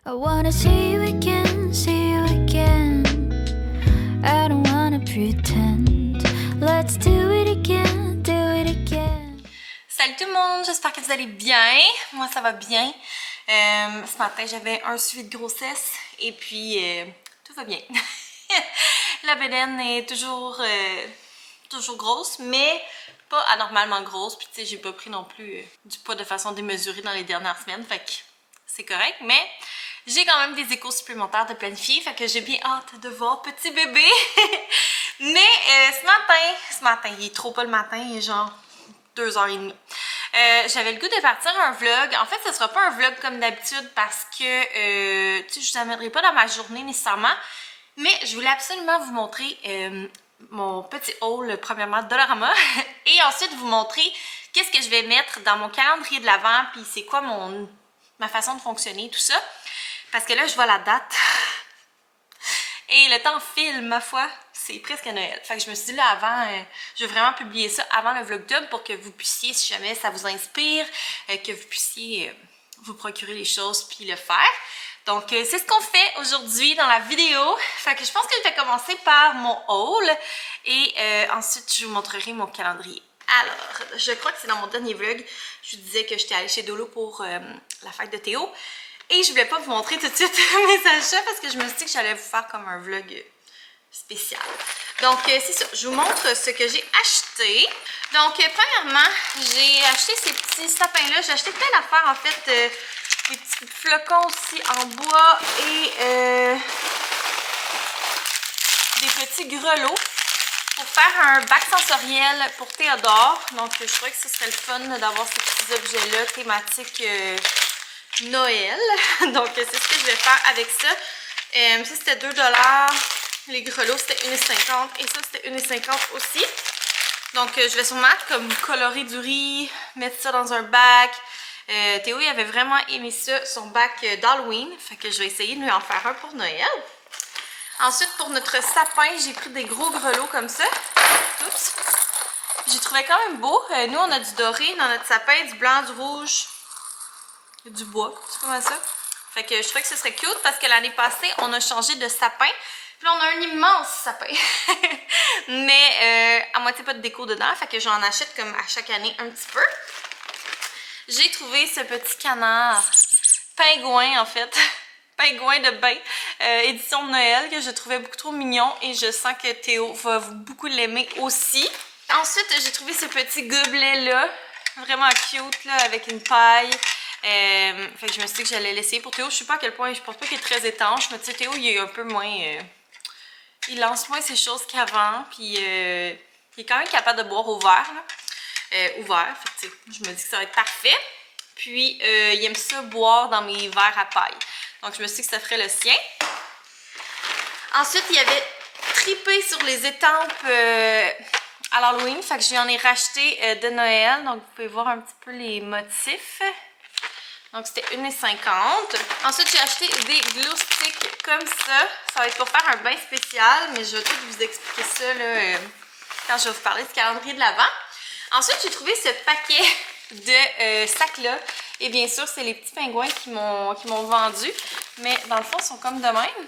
I wanna see you again, see you again. I don't wanna pretend. Let's do it again, do it again. Salut tout le monde, j'espère que vous allez bien. Moi ça va bien. Ce matin j'avais un suivi de grossesse et puis tout va bien. La bédaine est toujours grosse, mais pas anormalement grosse. Puis tu sais, j'ai pas pris non plus du poids de façon démesurée dans les dernières semaines, fait que c'est correct. Mais j'ai quand même des échos supplémentaires de planifier, fait que j'ai bien hâte de voir petit bébé. Mais ce matin, il est trop pas le matin, il est genre 2h30. J'avais le goût de partir un vlog. En fait, ce sera pas un vlog comme d'habitude parce que tu sais, je vous amènerai pas dans ma journée nécessairement. Mais je voulais absolument vous montrer mon petit haul, premièrement, Dollarama. Et ensuite vous montrer qu'est-ce que je vais mettre dans mon calendrier de l'Avent. Puis c'est quoi ma façon de fonctionner, tout ça. Parce que là, je vois la date. Et le temps file, ma foi. C'est presque Noël. Fait que je me suis dit là avant, je vais vraiment publier ça avant le vlogtube pour que vous puissiez, si jamais ça vous inspire, que vous puissiez vous procurer les choses puis le faire. Donc c'est ce qu'on fait aujourd'hui dans la vidéo. Fait que je pense que je vais commencer par mon haul et ensuite je vous montrerai mon calendrier. Alors, je crois que c'est dans mon dernier vlog, je vous disais que j'étais allée chez Dolo pour la fête de Théo. Et je voulais pas vous montrer tout de suite mes achats parce que je me suis dit que j'allais vous faire comme un vlog spécial. Donc, c'est ça. Je vous montre ce que j'ai acheté. Donc, premièrement, j'ai acheté ces petits sapins-là. J'ai acheté plein d'affaires, en fait. Des petits flocons aussi en bois et des petits grelots pour faire un bac sensoriel pour Théodore. Donc, je trouvais que ce serait le fun d'avoir ces petits objets-là thématiques Noël. Donc, c'est ce que je vais faire avec ça. Ça, c'était 2 $. Les grelots, c'était 1,50 et ça, c'était 1,50 aussi. Donc, je vais sûrement comme colorer du riz, mettre ça dans un bac. Théo, il avait vraiment aimé ça, son bac d'Halloween. Fait que je vais essayer de lui en faire un pour Noël. Ensuite, pour notre sapin, j'ai pris des gros grelots comme ça. Oups! J'ai trouvé quand même beau. Nous, on a du doré dans notre sapin, du blanc, du rouge, du bois. C'est pas mal ça. Fait que je trouvais que ce serait cute parce que l'année passée, on a changé de sapin. Puis là, on a un immense sapin. Mais à moitié pas de déco dedans. Fait que j'en achète comme à chaque année un petit peu. J'ai trouvé ce petit canard pingouin en fait. Pingouin de bain. Édition de Noël que je trouvais beaucoup trop mignon. Et je sens que Théo va beaucoup l'aimer aussi. Ensuite, j'ai trouvé ce petit gobelet là. Vraiment cute là avec une paille. Fait que je me suis dit que j'allais l'essayer pour Théo. Je sais pas à quel point, je pense pas qu'il est très étanche. Mais tu sais, Théo il est un peu moins... il lance moins ses choses qu'avant, puis il est quand même capable de boire au verre, là. Ouvert, fait que je me dis que ça va être parfait. Puis il aime ça boire dans mes verres à paille. Donc je me suis dit que ça ferait le sien. Ensuite, il y avait tripé sur les étampes à l'Halloween, fait que je lui en ai racheté de Noël. Donc vous pouvez voir un petit peu les motifs. Donc, c'était 1,50 $. Ensuite, j'ai acheté des glue sticks comme ça. Ça va être pour faire un bain spécial, mais je vais tout vous expliquer ça là, quand je vais vous parler du calendrier de l'Avent. Ensuite, j'ai trouvé ce paquet de sacs-là. Et bien sûr, c'est les petits pingouins qui m'ont vendu. Mais dans le fond, ils sont comme de même.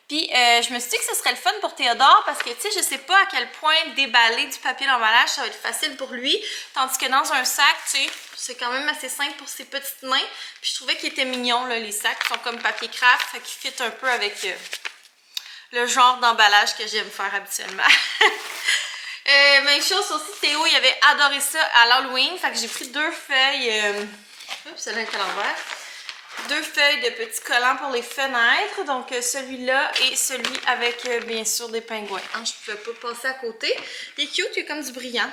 Puis, je me suis dit que ce serait le fun pour Théodore parce que, tu sais, je sais pas à quel point déballer du papier d'emballage, ça va être facile pour lui. Tandis que dans un sac, tu sais, c'est quand même assez simple pour ses petites mains. Puis, je trouvais qu'ils étaient mignons, là, les sacs. Ils sont comme papier craft, fait qu'ils fit un peu avec le genre d'emballage que j'aime faire habituellement. Même chose aussi, Théo, il avait adoré ça à l'Halloween. Fait que j'ai pris 2 feuilles... Oups, celle-là est à l'envers. 2 feuilles de petits collants pour les fenêtres, donc celui-là et celui avec bien sûr des pingouins. Hein, je ne pouvais pas passer à côté. Il est cute, il y a comme du brillant.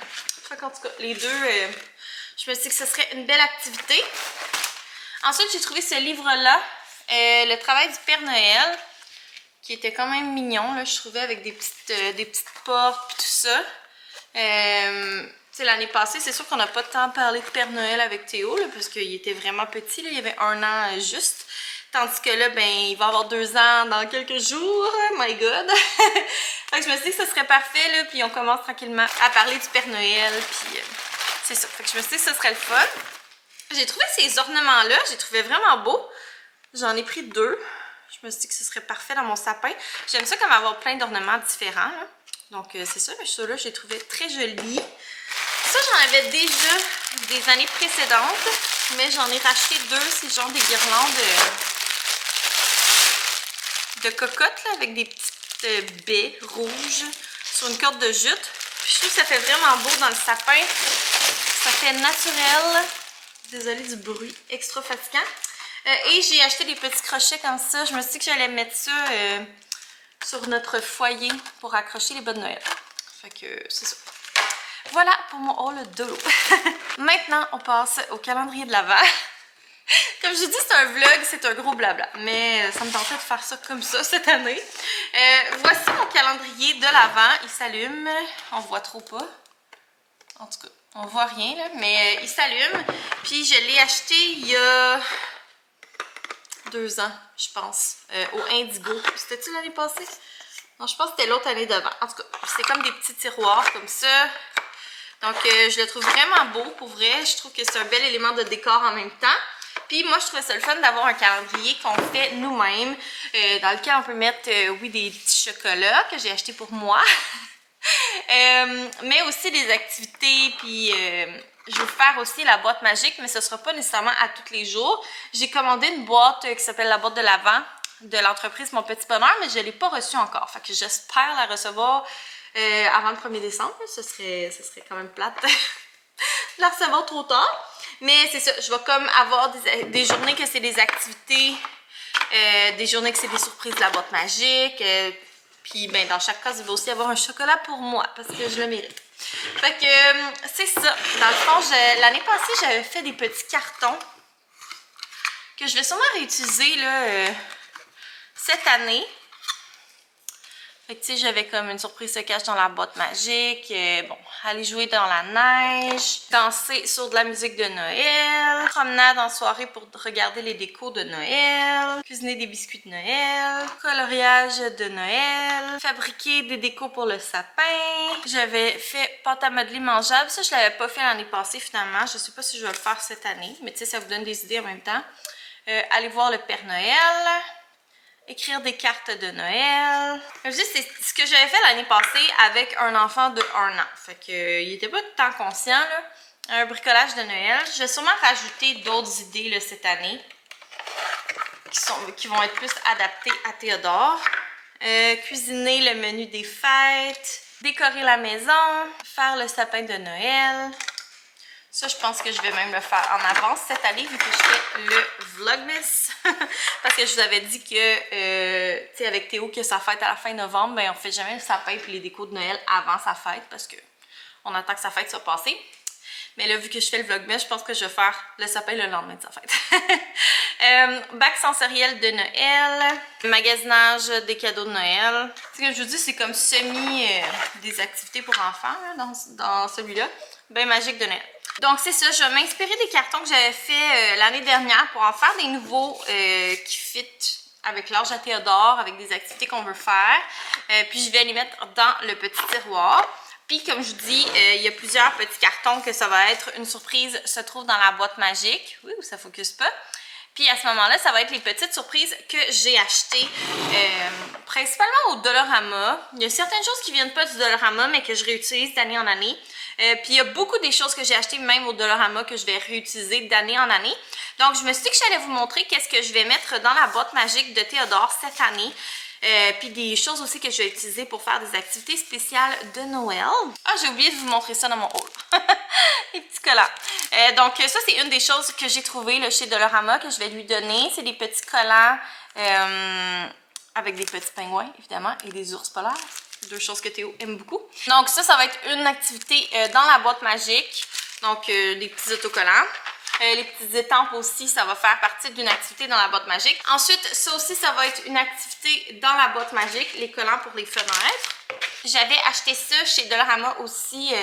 Fait qu'en tout cas, les deux, je me suis dit que ce serait une belle activité. Ensuite, j'ai trouvé ce livre-là, Le travail du Père Noël, qui était quand même mignon, là, je trouvais, avec des petites portes et tout ça. L'année passée, c'est sûr qu'on n'a pas tant parlé de Père Noël avec Théo, là, parce qu'il était vraiment petit, là, il avait 1 an juste. Tandis que là, ben, il va avoir 2 ans dans quelques jours. My God! Fait que je me suis dit que ce serait parfait, là, puis on commence tranquillement à parler du Père Noël, puis c'est ça. Fait que je me suis dit que ce serait le fun. J'ai trouvé ces ornements-là, j'ai trouvé vraiment beau. J'en ai pris 2. Je me suis dit que ce serait parfait dans mon sapin. J'aime ça comme avoir plein d'ornements différents, là. Donc, c'est ça, mais ceux-là, je les trouvais très jolis. Ça, j'en avais déjà des années précédentes, mais j'en ai racheté 2. C'est genre des guirlandes de cocotte, là, avec des petites baies rouges sur une corde de jute. Puis, je trouve que ça fait vraiment beau dans le sapin. Ça fait naturel. Désolée du bruit extra fatigant. Et j'ai acheté des petits crochets comme ça. Je me suis dit que j'allais mettre ça sur notre foyer pour accrocher les bas de Noël. Fait que c'est ça. Voilà pour mon haul de l'eau. Maintenant, on passe au calendrier de l'Avent. Comme je vous dis, c'est un vlog, c'est un gros blabla. Mais ça me tentait de faire ça comme ça cette année. Voici mon calendrier de l'Avent. Il s'allume. On voit trop pas. En tout cas, on voit rien là. Mais il s'allume. Puis je l'ai acheté il y a 2 ans, je pense, au Indigo. C'était-tu l'année passée? Non, je pense que c'était l'autre année d'avant. En tout cas, c'est comme des petits tiroirs comme ça. Donc, je le trouve vraiment beau, pour vrai. Je trouve que c'est un bel élément de décor en même temps. Puis moi, je trouvais ça le fun d'avoir un calendrier qu'on fait nous-mêmes, dans lequel on peut mettre, oui, des petits chocolats que j'ai achetés pour moi. Mais aussi des activités, puis je vais faire aussi la boîte magique, mais ce ne sera pas nécessairement à tous les jours. J'ai commandé une boîte qui s'appelle la boîte de l'Avent de l'entreprise Mon Petit Bonheur, mais je ne l'ai pas reçue encore. Fait que j'espère la recevoir avant le 1er décembre. Ce serait quand même plate de la recevoir trop tard. Mais c'est ça, je vais comme avoir des journées que c'est des activités, des journées que c'est des surprises de la boîte magique. Puis ben, dans chaque cas, il va aussi y avoir un chocolat pour moi parce que je le mérite. Fait que c'est ça. Dans le fond, l'année passée, j'avais fait des petits cartons que je vais sûrement réutiliser là, cette année. Fait que tu sais, j'avais comme une surprise se cache dans la boîte magique. Bon, aller jouer dans la neige, danser sur de la musique de Noël, promenade en soirée pour regarder les décos de Noël, cuisiner des biscuits de Noël, coloriage de Noël, fabriquer des décos pour le sapin. J'avais fait pâte à modeler mangeable. Ça, je l'avais pas fait l'année passée finalement. Je sais pas si je vais le faire cette année, mais tu sais, ça vous donne des idées en même temps. Aller voir le Père Noël. Écrire des cartes de Noël. Comme je dis, c'est ce que j'avais fait l'année passée avec un enfant de 1 an. Fait que il était pas tout le temps conscient, là. Un bricolage de Noël. Je vais sûrement rajouter d'autres idées là, cette année qui vont être plus adaptées à Théodore. Cuisiner le menu des fêtes. Décorer la maison. Faire le sapin de Noël. Ça, je pense que je vais même le faire en avance cette année, vu que je fais le Vlogmas. Parce que je vous avais dit que, tu sais, avec Théo, que sa fête à la fin novembre, ben on fait jamais le sapin et les décos de Noël avant sa fête, parce que on attend que sa fête soit passée. Mais là, vu que je fais le Vlogmas, je pense que je vais faire le sapin le lendemain de sa fête. Bac sensoriel de Noël, magasinage des cadeaux de Noël. Ce que je vous dis, c'est comme semi des activités pour enfants là, dans celui-là. Ben magique de Noël. Donc c'est ça, je vais m'inspirer des cartons que j'avais fait l'année dernière pour en faire des nouveaux qui fit avec l'âge à Théodore, avec des activités qu'on veut faire. Puis je vais les mettre dans le petit tiroir. Puis comme je vous dis, il y a plusieurs petits cartons que ça va être une surprise se trouve dans la boîte magique. Oui, où ça ne focus pas. Puis à ce moment-là, ça va être les petites surprises que j'ai achetées principalement au Dollarama. Il y a certaines choses qui ne viennent pas du Dollarama, mais que je réutilise d'année en année. Puis il y a beaucoup des choses que j'ai achetées même au Dollarama que je vais réutiliser d'année en année. Donc je me suis dit que j'allais vous montrer qu'est-ce que je vais mettre dans la boîte magique de Théodore cette année. Puis des choses aussi que je vais utiliser pour faire des activités spéciales de Noël. Ah, j'ai oublié de vous montrer ça dans mon haul. Les petits collants. Donc ça, c'est une des choses que j'ai trouvées là, chez Dollarama que je vais lui donner. C'est des petits collants avec des petits pingouins, évidemment, et des ours polaires. 2 choses que Théo aime beaucoup. Donc ça va être une activité dans la boîte magique. Donc des petits autocollants. Les petites étampes aussi, ça va faire partie d'une activité dans la boîte magique. Ensuite, ça aussi, ça va être une activité dans la boîte magique, les collants pour les fenêtres. J'avais acheté ça chez Dollarama aussi.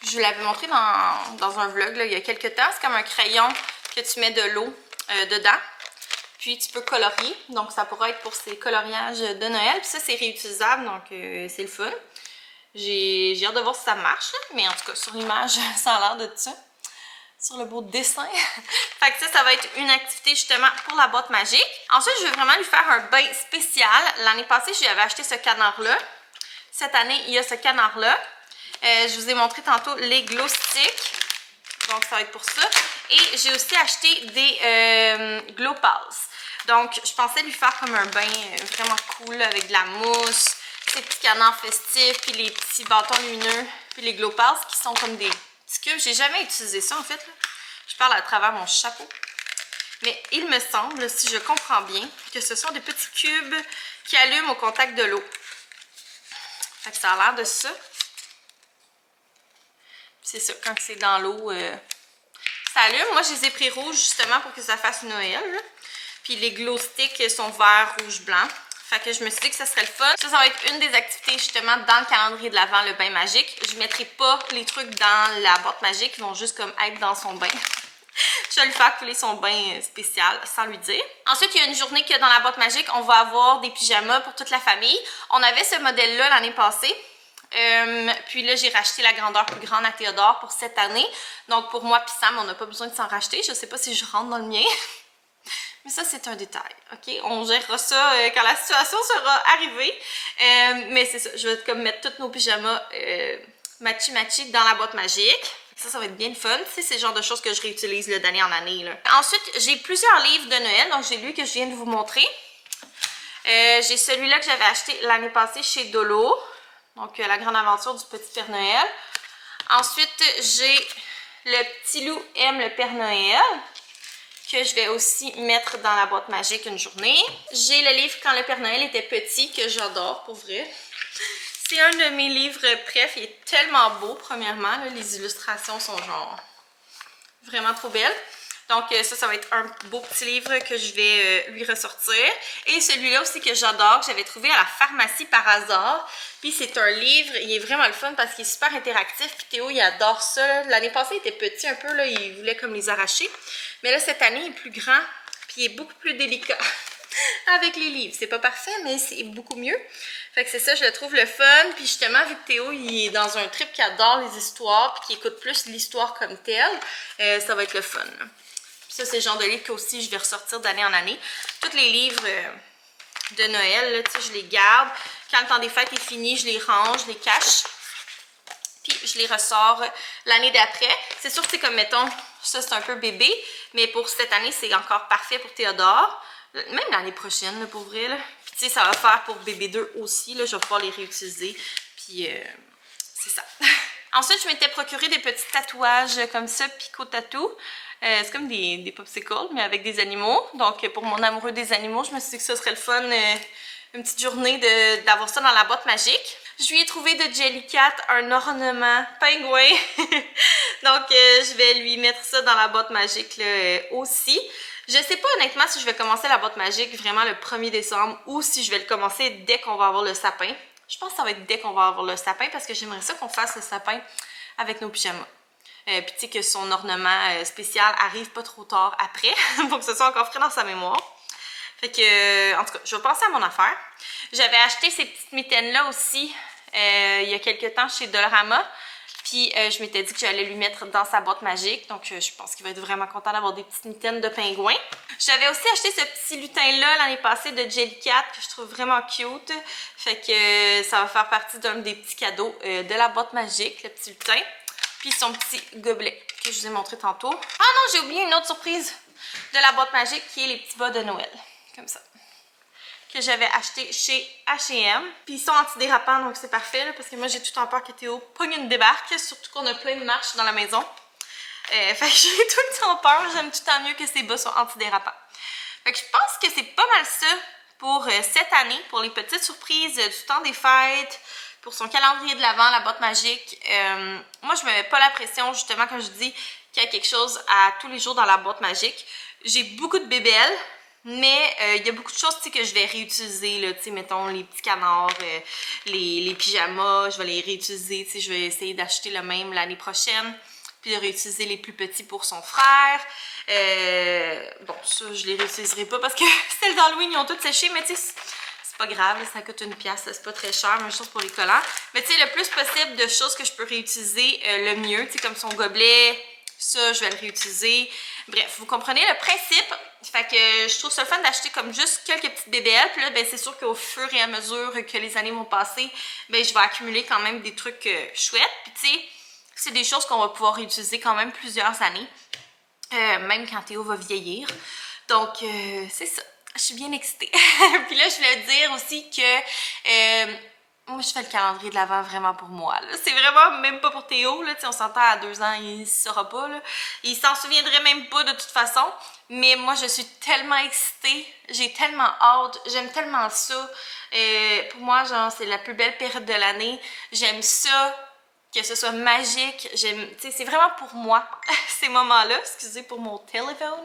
Je vous l'avais montré dans un vlog là, il y a quelques temps. C'est comme un crayon que tu mets de l'eau dedans. Puis tu peux colorier, donc ça pourra être pour ces coloriages de Noël. Puis ça, c'est réutilisable, donc c'est le fun. J'ai hâte de voir si ça marche, là. Mais en tout cas, sur l'image, ça a l'air de ça. sur le beau dessin. Fait que ça va être une activité justement pour la boîte magique. Ensuite, je vais vraiment lui faire un bain spécial. L'année passée, je lui avais acheté ce canard-là. Cette année, il y a ce canard-là. Je vous ai montré tantôt les glow sticks. Donc, ça va être pour ça. Et j'ai aussi acheté des glow balls. Donc, je pensais lui faire comme un bain vraiment cool avec de la mousse, ces petits canards festifs, puis les petits bâtons lumineux, puis les glow balls qui sont comme des petits cubes. J'ai jamais utilisé ça en fait, là. Je parle à travers mon chapeau. Mais il me semble, si je comprends bien, que ce sont des petits cubes qui allument au contact de l'eau. Fait que ça a l'air de ça. C'est ça, quand c'est dans l'eau, ça allume. Moi, je les ai pris rouges justement pour que ça fasse Noël, là. Puis les glow sticks sont vert, rouge, blanc. Fait que je me suis dit que ça serait le fun. Ça va être une des activités justement dans le calendrier de l'Avent, le bain magique. Je ne mettrai pas les trucs dans la boîte magique, ils vont juste comme être dans son bain. Je vais lui faire couler son bain spécial sans lui dire. Ensuite, il y a une journée que dans la boîte magique, on va avoir des pyjamas pour toute la famille. On avait ce modèle-là l'année passée. Puis là, j'ai racheté la grandeur plus grande à Théodore pour cette année. Donc pour moi puis Sam, on n'a pas besoin de s'en racheter. Je ne sais pas si je rentre dans le mien. Mais ça, c'est un détail, OK? On gérera ça quand la situation sera arrivée. Mais c'est ça, je vais comme mettre tous nos pyjamas matchy-matchy dans la boîte magique. Ça va être bien le fun. Tu sais, c'est le genre de choses que je réutilise d'année en année, là. Ensuite, j'ai plusieurs livres de Noël, donc j'ai lui que je viens de vous montrer. J'ai celui-là que j'avais acheté l'année passée chez Dolo. Donc, La Grande Aventure du Petit Père Noël. Ensuite, j'ai Le Petit Loup aime le Père Noël, que je vais aussi mettre dans la boîte magique une journée. J'ai le livre Quand le Père Noël était petit, que j'adore, pour vrai. C'est un de mes livres préf. Il est tellement beau, premièrement. Là, les illustrations sont genre vraiment trop belles. Donc ça va être un beau petit livre que je vais lui ressortir. Et celui-là aussi que j'adore, que j'avais trouvé à la pharmacie par hasard. Puis c'est un livre, il est vraiment le fun parce qu'il est super interactif. Puis Théo, il adore ça. L'année passée, il était petit un peu, là, il voulait comme les arracher. Mais là, cette année, il est plus grand. Puis il est beaucoup plus délicat avec les livres. C'est pas parfait, mais c'est beaucoup mieux. Fait que c'est ça, je le trouve le fun. Puis justement, vu que Théo, il est dans un trip qui adore les histoires, puis qui écoute plus l'histoire comme telle, ça va être le fun. Ça, c'est le genre de livre que aussi je vais ressortir d'année en année. Tous les livres de Noël, là, je les garde. Quand le temps des fêtes est fini, je les range, je les cache. Puis je les ressors l'année d'après. C'est sûr que c'est comme, mettons, ça c'est un peu bébé. Mais pour cette année, c'est encore parfait pour Théodore. Même l'année prochaine, là, pour vrai. Là. Puis tu sais, ça va faire pour bébé 2 aussi. Là, je vais pouvoir les réutiliser. Puis c'est ça. Ensuite, je m'étais procuré des petits tatouages comme ça, Pico Tattoo. C'est comme des popsicles, mais avec des animaux. Donc, pour mon amoureux des animaux, je me suis dit que ce serait le fun, une petite journée d'avoir ça dans la boîte magique. Je lui ai trouvé de Jellycat un ornement pingouin. Donc, je vais lui mettre ça dans la boîte magique là, aussi. Je sais pas honnêtement si je vais commencer la boîte magique vraiment le 1er décembre ou si je vais le commencer dès qu'on va avoir le sapin. Je pense que ça va être dès qu'on va avoir le sapin parce que j'aimerais ça qu'on fasse le sapin avec nos pyjamas. Puis tu sais que son ornement spécial arrive pas trop tard après pour que ce soit encore frais dans sa mémoire. Fait que, en tout cas, je vais penser à mon affaire. J'avais acheté ces petites mitaines-là aussi il y a quelques temps chez Dollarama. Puis je m'étais dit que j'allais lui mettre dans sa boîte magique. Donc je pense qu'il va être vraiment content d'avoir des petites mitaines de pingouin. J'avais aussi acheté ce petit lutin-là l'année passée de Jellycat que je trouve vraiment cute. Fait que ça va faire partie d'un des petits cadeaux de la boîte magique, le petit lutin. Puis son petit gobelet que je vous ai montré tantôt. Ah non, j'ai oublié une autre surprise de la boîte magique qui est les petits bas de Noël. Comme ça. Que j'avais acheté chez H&M. Puis ils sont antidérapants, donc c'est parfait. Là, parce que moi, j'ai tout le temps peur que Théo pogne une débarque. Surtout qu'on a plein de marches dans la maison. Fait que j'ai tout le temps peur. J'aime tout le temps mieux que ces bas soient antidérapants. Fait que je pense que c'est pas mal ça pour cette année. Pour les petites surprises du temps des fêtes. Pour son calendrier de l'Avent, la boîte magique. Moi, je me mets pas la pression, justement, quand je dis qu'il y a quelque chose à tous les jours dans la boîte magique. J'ai beaucoup de bébelles, mais il y a beaucoup de choses que je vais réutiliser. Là, mettons, les petits canards, les pyjamas, je vais les réutiliser. Je vais essayer d'acheter le même l'année prochaine. Puis de réutiliser les plus petits pour son frère. Bon, ça, je les réutiliserai pas parce que celles d'Halloween, ils ont toutes séché, mais tu sais... C'est pas grave, ça coûte une pièce, c'est pas très cher, même chose pour les collants. Mais tu sais, le plus possible de choses que je peux réutiliser, le mieux. Tu sais, comme son gobelet, ça, je vais le réutiliser. Bref, vous comprenez le principe. Fait que je trouve ça le fun d'acheter comme juste quelques petites bébelles. Puis là, ben, c'est sûr qu'au fur et à mesure que les années vont passer, ben, je vais accumuler quand même des trucs chouettes. Puis tu sais, c'est des choses qu'on va pouvoir réutiliser quand même plusieurs années. Même quand Théo va vieillir. Donc, c'est ça. Je suis bien excitée. Puis là, je voulais dire aussi que moi, je fais le calendrier de l'Avent vraiment pour moi. C'est vraiment même pas pour Théo. Là. On s'entend à 2 ans, il ne saura pas. Là. Il s'en souviendrait même pas de toute façon. Mais moi, je suis tellement excitée. J'ai tellement hâte. J'aime tellement ça. Pour moi, genre, c'est la plus belle période de l'année. J'aime ça. Que ce soit magique, c'est vraiment pour moi, ces moments-là, excusez pour mon téléphone,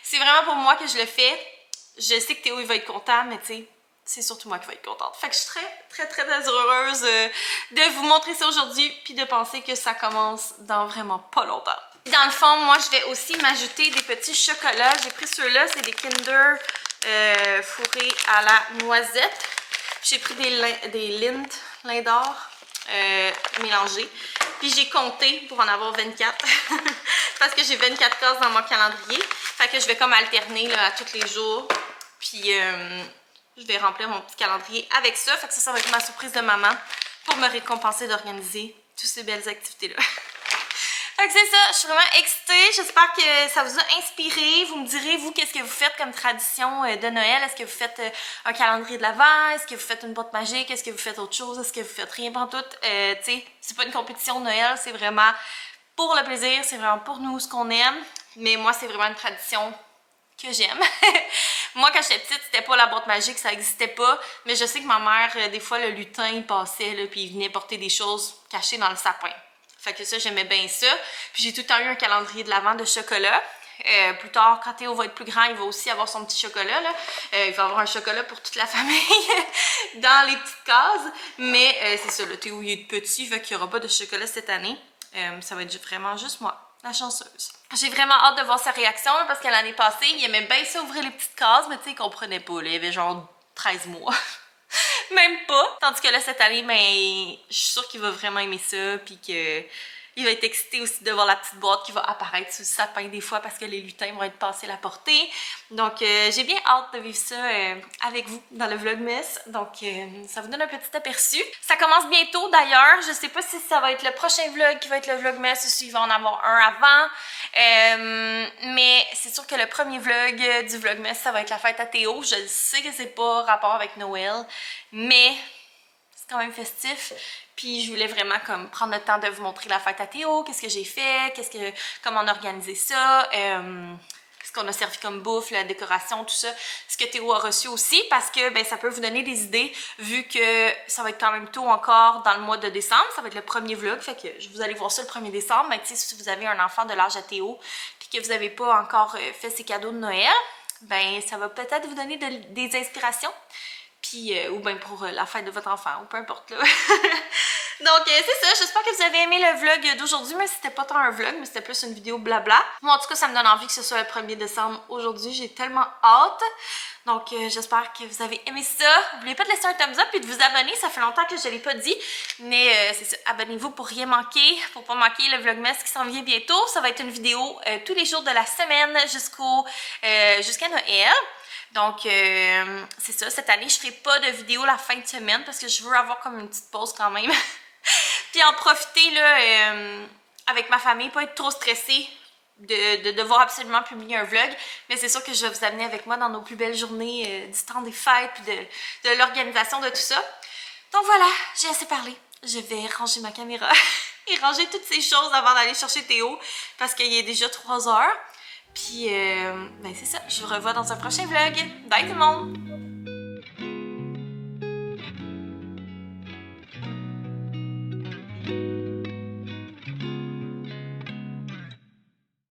c'est vraiment pour moi que je le fais. Je sais que Théo, il va être content, mais tu sais, c'est surtout moi qui vais être contente. Fait que je suis très heureuse de vous montrer ça aujourd'hui, puis de penser que ça commence dans vraiment pas longtemps. Dans le fond, moi, je vais aussi m'ajouter des petits chocolats. J'ai pris ceux-là, c'est des Kinder fourrés à la noisette. J'ai pris des Lindor. Mélangé. Puis j'ai compté pour en avoir 24 parce que j'ai 24 cases dans mon calendrier. Fait que je vais comme alterner là, à tous les jours. Puis je vais remplir mon petit calendrier avec ça. Fait que ça va être ma surprise de maman pour me récompenser d'organiser toutes ces belles activités-là. Fait que c'est ça, je suis vraiment excitée. J'espère que ça vous a inspiré. Vous me direz, vous, qu'est-ce que vous faites comme tradition de Noël? Est-ce que vous faites un calendrier de l'Avent? Est-ce que vous faites une boîte magique? Est-ce que vous faites autre chose? Est-ce que vous faites rien pantoute? Tu sais, c'est pas une compétition de Noël, c'est vraiment pour le plaisir, c'est vraiment pour nous, ce qu'on aime. Mais moi, c'est vraiment une tradition que j'aime. Moi, quand j'étais petite, c'était pas la boîte magique, ça existait pas. Mais je sais que ma mère, des fois, le lutin, il passait, là, puis il venait porter des choses cachées dans le sapin. Fait que ça, j'aimais bien ça. Puis j'ai tout le temps eu un calendrier de l'Avent de chocolat. Plus tard, quand Théo va être plus grand, il va aussi avoir son petit chocolat. Là. Il va avoir un chocolat pour toute la famille dans les petites cases. Mais c'est ça, le Théo il est petit, fait qu'il n'y aura pas de chocolat cette année. Ça va être vraiment juste moi, la chanceuse. J'ai vraiment hâte de voir sa réaction là, parce que l'année passée, il aimait bien ça ouvrir les petites cases, mais tu sais, il comprenait pas. Là. Il avait genre 13 mois. Même pas. Tandis que là, cette année, ben, je suis sûre qu'il va vraiment aimer ça, puis qu'il va être excité aussi de voir la petite boîte qui va apparaître sous le sapin des fois parce que les lutins vont être passés la portée. Donc, j'ai bien hâte de vivre ça avec vous dans le Vlogmas. Donc, ça vous donne un petit aperçu. Ça commence bientôt d'ailleurs. Je sais pas si ça va être le prochain vlog qui va être le Vlogmas ou s'il va en avoir un avant. Mais c'est sûr que le premier vlog du Vlogmas, ça va être la fête à Théo. Je sais que c'est pas rapport avec Noël, mais c'est quand même festif. Puis je voulais vraiment comme prendre le temps de vous montrer la fête à Théo, qu'est-ce que j'ai fait, comment on a organisé ça, ce qu'on a servi comme bouffe, la décoration, tout ça, ce que Théo a reçu aussi, parce que ben, ça peut vous donner des idées, vu que ça va être quand même tôt encore dans le mois de décembre, ça va être le premier vlog, fait que vous allez voir ça le 1er décembre, mais tu sais, si vous avez un enfant de l'âge à Théo, puis que vous n'avez pas encore fait ses cadeaux de Noël, ben ça va peut-être vous donner des inspirations. Puis, ou bien pour la fête de votre enfant, ou peu importe là. Donc, c'est ça, j'espère que vous avez aimé le vlog d'aujourd'hui, mais c'était pas tant un vlog, mais c'était plus une vidéo blabla. Moi, en tout cas, ça me donne envie que ce soit le 1er décembre aujourd'hui, j'ai tellement hâte. Donc, j'espère que vous avez aimé ça. N'oubliez pas de laisser un thumbs up et de vous abonner, ça fait longtemps que je ne l'ai pas dit. Mais c'est ça, abonnez-vous pour rien manquer, pour pas manquer le Vlogmas qui s'en vient bientôt. Ça va être une vidéo tous les jours de la semaine jusqu'à Noël. Donc, c'est ça, cette année, je ferai pas de vidéo la fin de semaine parce que je veux avoir comme une petite pause quand même. Puis en profiter, là, avec ma famille, pas être trop stressée de devoir absolument publier un vlog. Mais c'est sûr que je vais vous amener avec moi dans nos plus belles journées du temps des fêtes puis de l'organisation de tout ça. Donc voilà, j'ai assez parlé. Je vais ranger ma caméra et ranger toutes ces choses avant d'aller chercher Théo parce qu'il est déjà 3 heures. Puis, ben c'est ça, je vous revois dans un prochain vlog. Bye tout le monde!